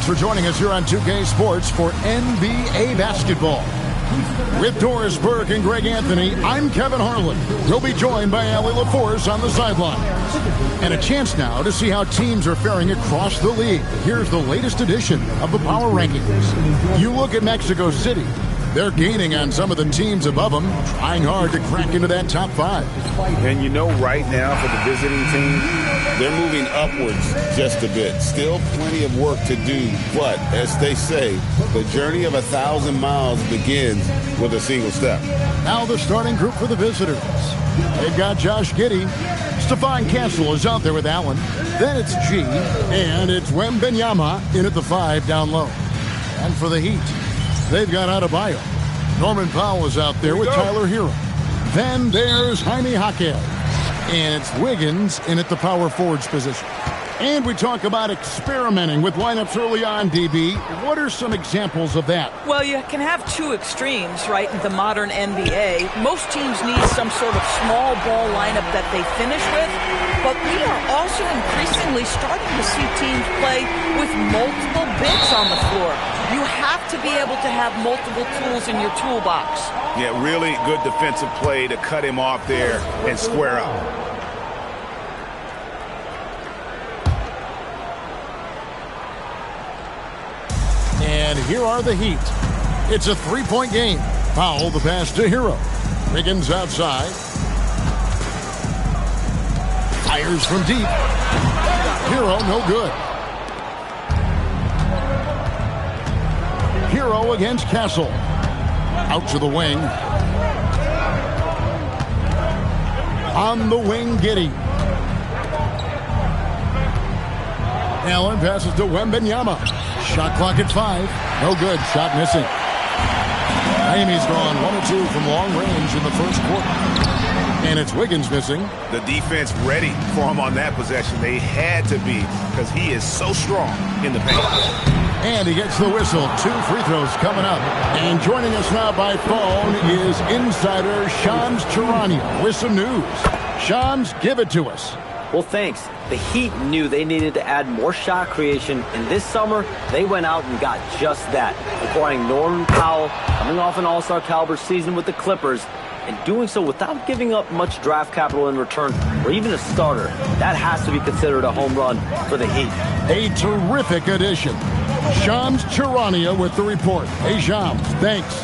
Thanks for joining us here on 2K Sports for NBA basketball. With Doris Burke and Greg Anthony, I'm Kevin Harlan. We'll be joined by Allie LaForce on the sidelines. And a chance now to see how teams are faring across the league. Here's the latest edition of the Power Rankings. You look at Mexico City. They're gaining on some of the teams above them, trying hard to crack into that top 5. And you know right now for the visiting team, they're moving upwards just a bit. Still plenty of work to do, but as they say, the journey of 1,000 miles begins with a single step. Now the starting group for the visitors. They've got Josh Giddey. Stephon Castle is out there with Allen. Then it's G, and it's Wembanyama in at the 5 down low. And for the Heat, they've got Adebayo. Norman Powell is out there with Tyler Hero. Then there's Jaime Jaquez. And it's Wiggins in at the power forwards position. And we talk about experimenting with lineups early on, DB. What are some examples of that? Well, you can have two extremes, right, in the modern NBA. Most teams need some sort of small ball lineup that they finish with. But we are also increasingly starting to see teams play with multiple bigs on the floor. You have to be able to have multiple tools in your toolbox. Yeah, really good defensive play to cut him off there and square up. And here are the Heat. It's a 3-point game. Powell, the pass to Hero. Wiggins outside. Fires from deep. Hero, no good. Hero against Castle. Out to the wing. On the wing, Giddey. Allen passes to Wembanyama. Shot clock at 5. No good. Shot missing. Miami's gone 1 of 2 from long range in the first quarter. And it's Wiggins missing. The defense ready for him on that possession. They had to be because he is so strong in the paint. And he gets the whistle. 2 free throws coming up. And joining us now by phone is insider Shams Charania with some news. Shams, give it to us. Well, thanks. The Heat knew they needed to add more shot creation, and this summer, they went out and got just that, acquiring Norman Powell, coming off an all-star caliber season with the Clippers, and doing so without giving up much draft capital in return, or even a starter. That has to be considered a home run for the Heat. A terrific addition. Shams Charania with the report. Hey, Shams, thanks.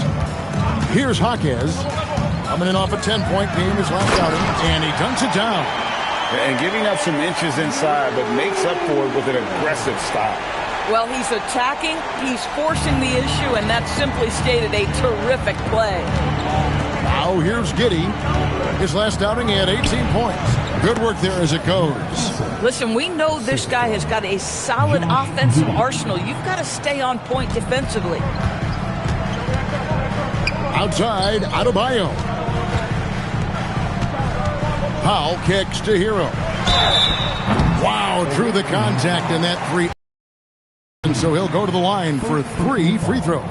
Here's Jaquez, coming in off a 10-point game his last outing, and he dunks it down. And giving up some inches inside, but makes up for it with an aggressive style. Well, he's attacking, he's forcing the issue, and that's simply stated a terrific play. Now here's Giddey. His last outing, he had 18 points. Good work there as it goes. Listen, we know this guy has got a solid offensive arsenal. You've got to stay on point defensively. Outside, Adebayo. Powell kicks to Hero. Wow, through the contact in that 3. And so he'll go to the line for 3 free throws.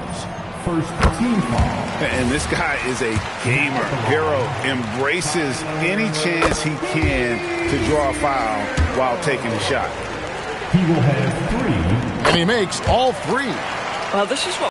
First team foul. And this guy is a gamer. Hero embraces any chance he can to draw a foul while taking a shot. He will have 3. And he makes all 3. Well, this is what...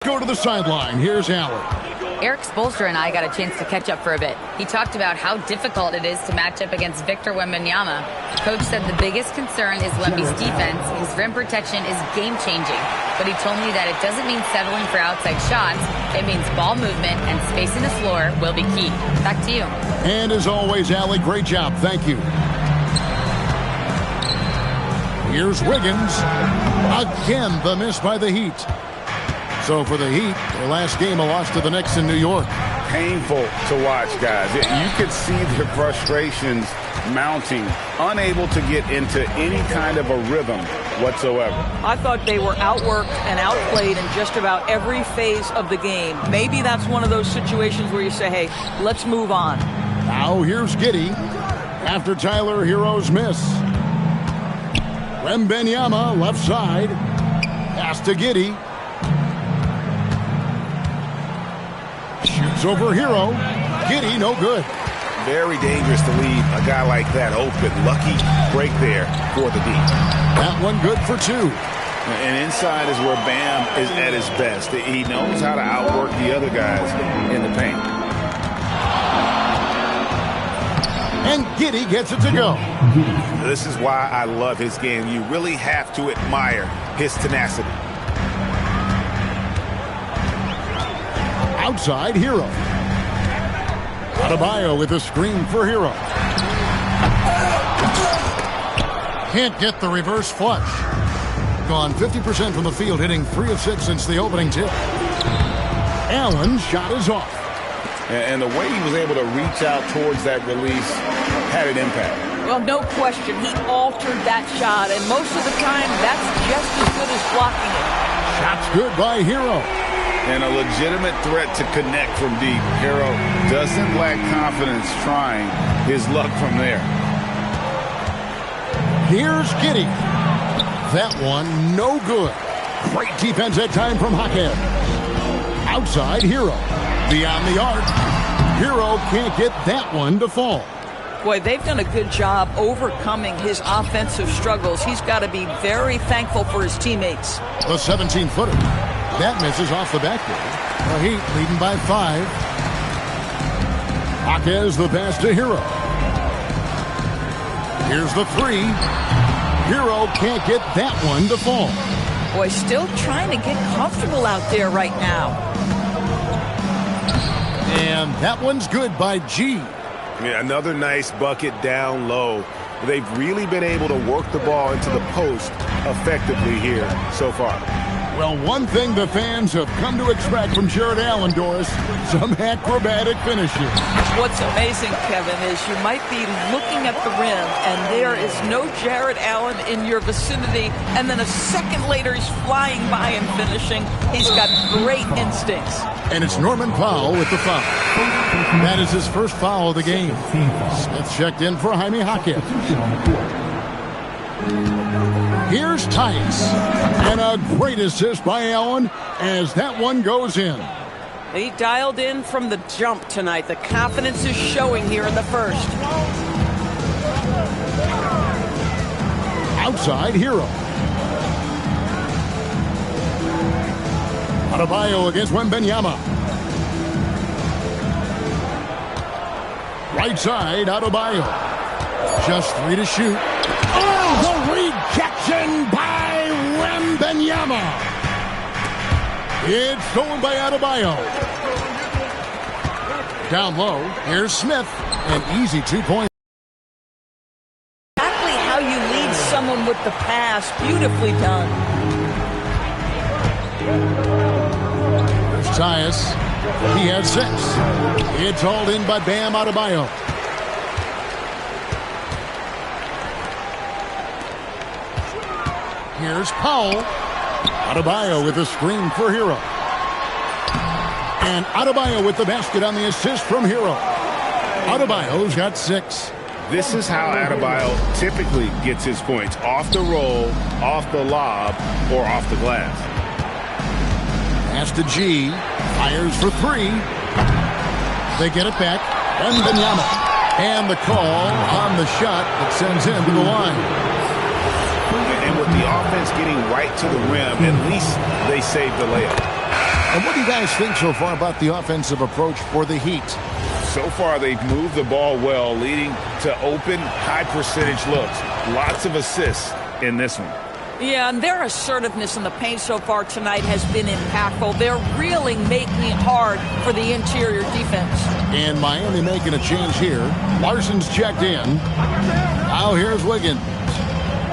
Go to the sideline. Here's Allen. Eric Spoelstra and I got a chance to catch up for a bit. He talked about how difficult it is to match up against Victor Wembanyama. Coach said the biggest concern is Wemby's defense. His rim protection is game-changing. But he told me that it doesn't mean settling for outside shots. It means ball movement and spacing the floor will be key. Back to you. And as always, Allie, great job. Thank you. Here's Wiggins. Again, the miss by the Heat. So for the Heat, their last game, a loss to the Knicks in New York. Painful to watch, guys. You could see their frustrations mounting, unable to get into any kind of a rhythm whatsoever. I thought they were outworked and outplayed in just about every phase of the game. Maybe that's one of those situations where you say, hey, let's move on. Now here's Giddey after Tyler Hero's miss. Wembanyama, left side. Pass to Giddey. Shoots over Hero. Giddey, no good. Very dangerous to leave a guy like that open. Lucky break there for the D. That one good for 2. And inside is where Bam is at his best. He knows how to outwork the other guys in the paint. And Giddey gets it to go. This is why I love his game. You really have to admire his tenacity. Outside, Hero. Adebayo with a screen for Hero. Can't get the reverse flush. Gone 50% from the field, hitting 3 of 6 since the opening tip. Allen's shot is off. And the way he was able to reach out towards that release had an impact. Well, no question. He altered that shot, and most of the time, that's just as good as blocking it. Shot's good by Hero. And a legitimate threat to connect from deep. Hero doesn't lack confidence trying his luck from there. Here's Giddey. That one, no good. Great defense that time from Jaquez. Outside, Hero. Beyond the arc. Hero can't get that one to fall. Boy, they've done a good job overcoming his offensive struggles. He's got to be very thankful for his teammates. The 17-footer. That misses off the backboard. The Heat leading by 5. Jaquez the pass to Hero. Here's the 3. Hero can't get that one to fall. Boy, still trying to get comfortable out there right now. And that one's good by G. Yeah, another nice bucket down low. They've really been able to work the ball into the post effectively here so far. Well, one thing the fans have come to expect from Jared Allen, Doris, some acrobatic finishes. What's amazing, Kevin, is you might be looking at the rim, and there is no Jared Allen in your vicinity, and then a second later he's flying by and finishing. He's got great instincts. And it's Norman Powell with the foul. That is his first foul of the game. Smith checked in for Jaime Jaquez. Here's Tice. And a great assist by Allen as that one goes in. He dialed in from the jump tonight. The confidence is showing here in the first. Outside, Hero. Adebayo against Wembanyama. Right side, Adebayo. Just 3 to shoot. Oh, the rejection by Wembanyama. It's stolen by Adebayo. Down low, here's Smith. An easy 2-point. Exactly how you lead someone with the pass. Beautifully done. There's Tyus. He has 6. It's hauled in by Bam Adebayo. Here's Powell. Adebayo with a screen for Hero. And Adebayo with the basket on the assist from Hero. Adebayo's got 6. This is how Adebayo typically gets his points. Off the roll, off the lob, or off the glass. Pass to G. Fires for 3. They get it back. Wembanyama. And the call on the shot that sends him to the line. And with the offense getting right to the rim, at least they saved the layup. And what do you guys think so far about the offensive approach for the Heat? So far, they've moved the ball well, leading to open, high-percentage looks. Lots of assists in this one. Yeah, and their assertiveness in the paint so far tonight has been impactful. They're really making it hard for the interior defense. And Miami making a change here. Larson's checked in. Now here's Wiggins.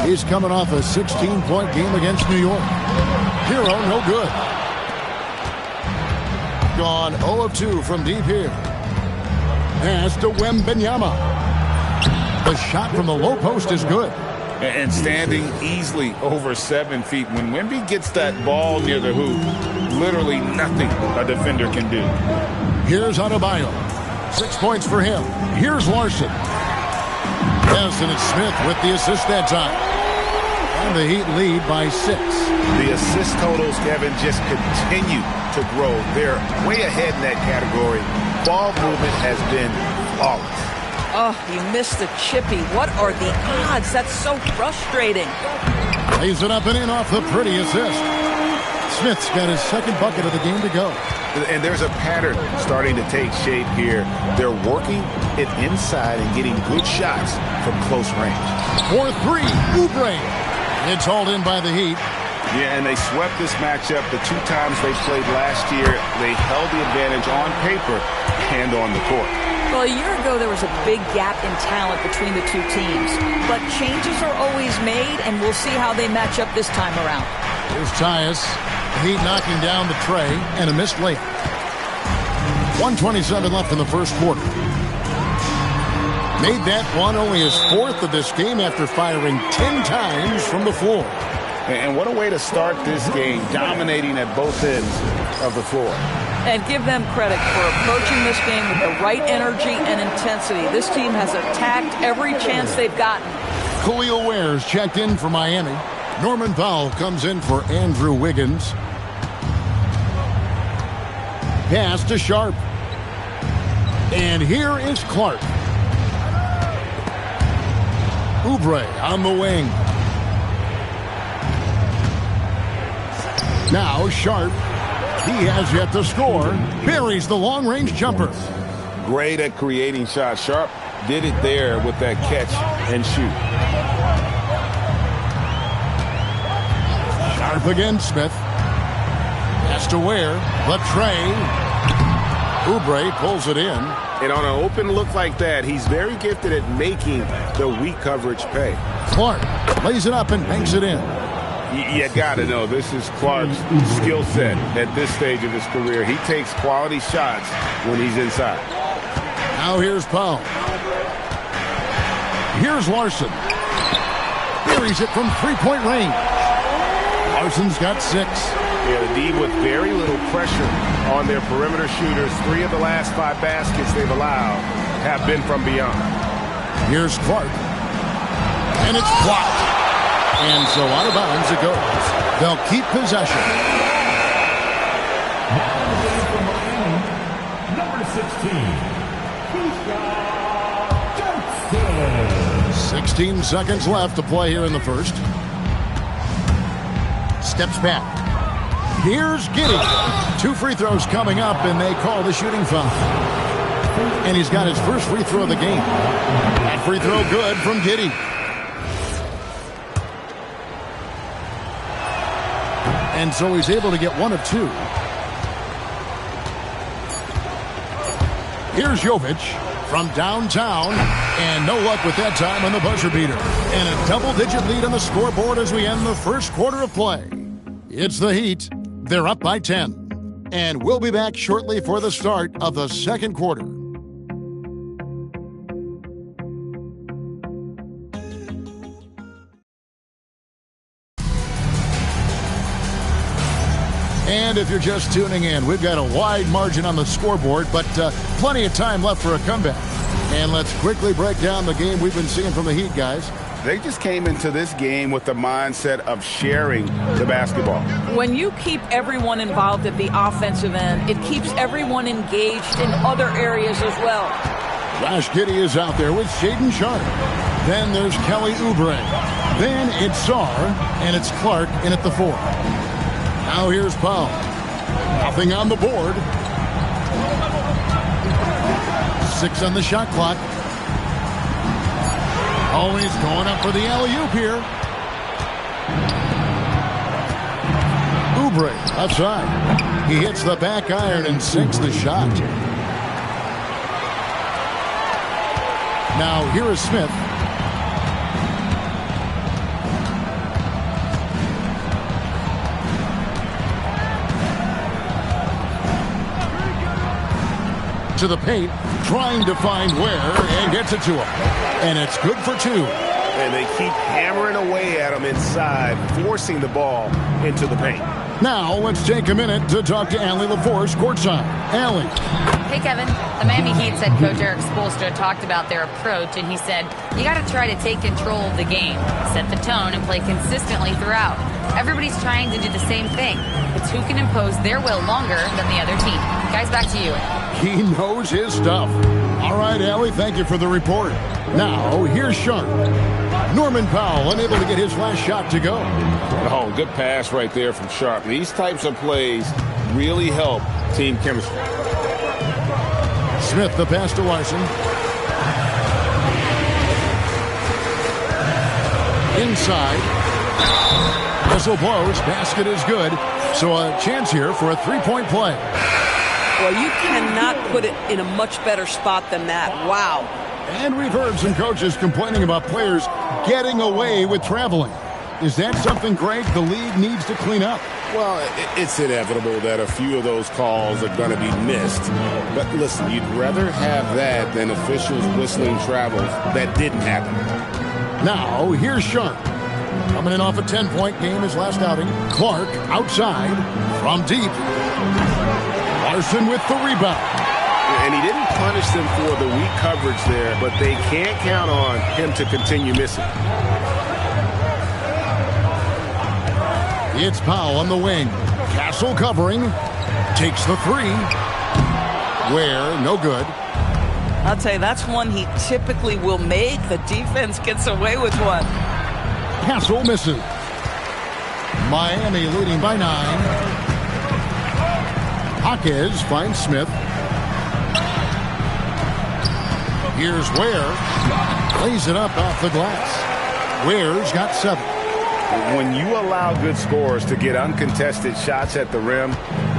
He's coming off a 16-point game against New York. Hero, no good. Gone 0 of 2 from deep here. Pass to Wembanyama. The shot from the low post is good. And standing easily over 7 feet. When Wemby gets that ball near the hoop, literally nothing a defender can do. Here's Adebayo. 6 points for him. Here's Larson. Yes, and it's Smith with the assist that time. And the Heat lead by 6. The assist totals, Kevin, just continue to grow. They're way ahead in that category. Ball movement has been flawless. Oh, you missed the chippy. What are the odds? That's so frustrating. Lays it up and in off the pretty assist. Smith's got his second bucket of the game to go. And there's a pattern starting to take shape here. They're working it inside and getting good shots from close range. 4-3, Oubre. It's hauled in by the Heat. Yeah, and they swept this matchup the 2 times they played last year. They held the advantage on paper and on the court. Well, a year ago, there was a big gap in talent between the two teams. But changes are always made, and we'll see how they match up this time around. Here's Tyus. The Heat knocking down the tray and a missed layup. 1:27 left in the first quarter. Made that one only his 4th of this game after firing 10 times from the floor. And what a way to start this game, dominating at both ends of the floor. And give them credit for approaching this game with the right energy and intensity. This team has attacked every chance they've gotten. Khalil Ware's checked in for Miami. Norman Powell comes in for Andrew Wiggins. Pass to Sharp. And here is Clark. Oubre on the wing. Now Sharp. He has yet to score. Buries the long-range jumper. Great at creating shots. Sharp did it there with that catch and shoot. Sharp against Smith. Pass to Ware. Latray. Oubre pulls it in. And on an open look like that, he's very gifted at making the weak coverage pay. Clark lays it up and banks it in. You got to know, this is Clark's skill set at this stage of his career. He takes quality shots when he's inside. Now here's Powell. Here's Larson. Buries it from three-point range. Larson's got 6. Yeah, the D with very little pressure on their perimeter shooters. 3 of the last 5 baskets they've allowed have been from beyond. Here's Clark. And it's blocked. And so out of bounds it goes. They'll keep possession. Number 16. 16 seconds left to play here in the first. Steps back. Here's Giddey. 2 free throws coming up, and they call the shooting foul. And he's got his first free throw of the game. That free throw good from Giddey. And so he's able to get 1 of 2. Here's Jovic from downtown. And no luck with that time on the buzzer beater. And a double-digit lead on the scoreboard as we end the first quarter of play. It's the Heat. They're up by 10. And we'll be back shortly for the start of the second quarter. And if you're just tuning in, we've got a wide margin on the scoreboard, but plenty of time left for a comeback. And let's quickly break down the game we've been seeing from the Heat, guys. They just came into this game with the mindset of sharing the basketball. When you keep everyone involved at the offensive end, it keeps everyone engaged in other areas as well. Josh Giddey is out there with Shaedon Sharp. Then there's Kelly Oubre. Then it's Sarr, and it's Clark in at the 4. Now here's Powell. Nothing on the board. 6 on the shot clock. Always going up for the alley-oop here. Oubre outside. He hits the back iron and sinks the shot. Now here is Smith. To the paint, trying to find Ware, and gets it to him. And it's good for 2. And they keep hammering away at him inside, forcing the ball into the paint. Now let's take a minute to talk to Allie LaForce courtside. Allie. Hey, Kevin. The Miami Heat head coach Eric Spoelstra talked about their approach, and he said, you got to try to take control of the game, set the tone, and play consistently throughout. Everybody's trying to do the same thing. It's who can impose their will longer than the other team. Guys, back to you. He knows his stuff. All right, Allie, thank you for the report. Now, here's Sharp. Norman Powell unable to get his last shot to go. Oh, good pass right there from Sharp. These types of plays really help team chemistry. Smith, the pass to Larson. Inside. Whistle blows. Basket is good. So a chance here for a three-point play. Well, you cannot put it in a much better spot than that. Wow. And we've heard some coaches complaining about players getting away with traveling. Is that something, Greg, the league needs to clean up? Well, it's inevitable that a few of those calls are going to be missed. But listen, you'd rather have that than officials whistling travels that didn't happen. Now, here's Sharp. Coming in off a 10-point game his last outing. Clark outside from deep. Larson with the rebound. And he didn't punish them for the weak coverage there, but they can't count on him to continue missing. It's Powell on the wing. Castle covering. Takes the three. Where, no good. I'll tell you, that's one he typically will make. The defense gets away with one. Castle misses. Miami leading by 9. Jaquez finds Smith. Here's Ware. Lays it up off the glass. Ware's got 7. When you allow good scorers to get uncontested shots at the rim,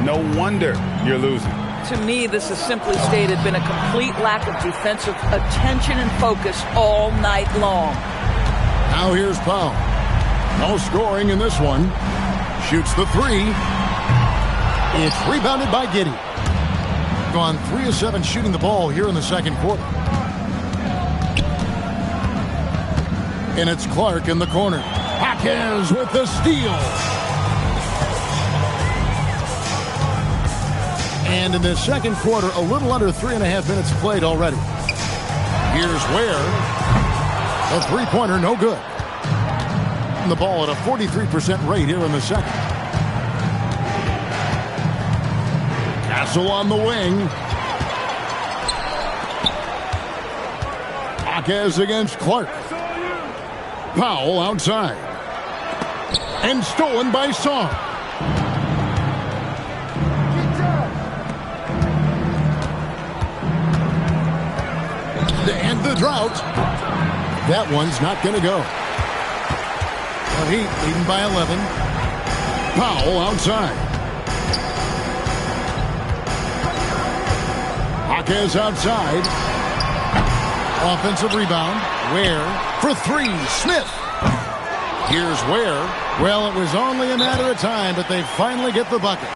no wonder you're losing. To me, this has simply stated been a complete lack of defensive attention and focus all night long. Now here's Powell. No scoring in this one. Shoots the 3. It's rebounded by Giddey. Gone 3 of 7 shooting the ball here in the second quarter. And it's Clark in the corner. Jaquez with the steal. And in the second quarter, a little under 3.5 minutes played already. Here's Ware. A three-pointer, no good. And the ball at a 43% rate here in the second. Castle on the wing. Jaquez against Clark. Powell outside. And stolen by Song. And the drought. That one's not going to go. The Heat leading by 11. Powell outside. Jaquez outside. Offensive rebound. Ware for 3. Smith. Here's Ware. Well, it was only a matter of time, but they finally get the bucket.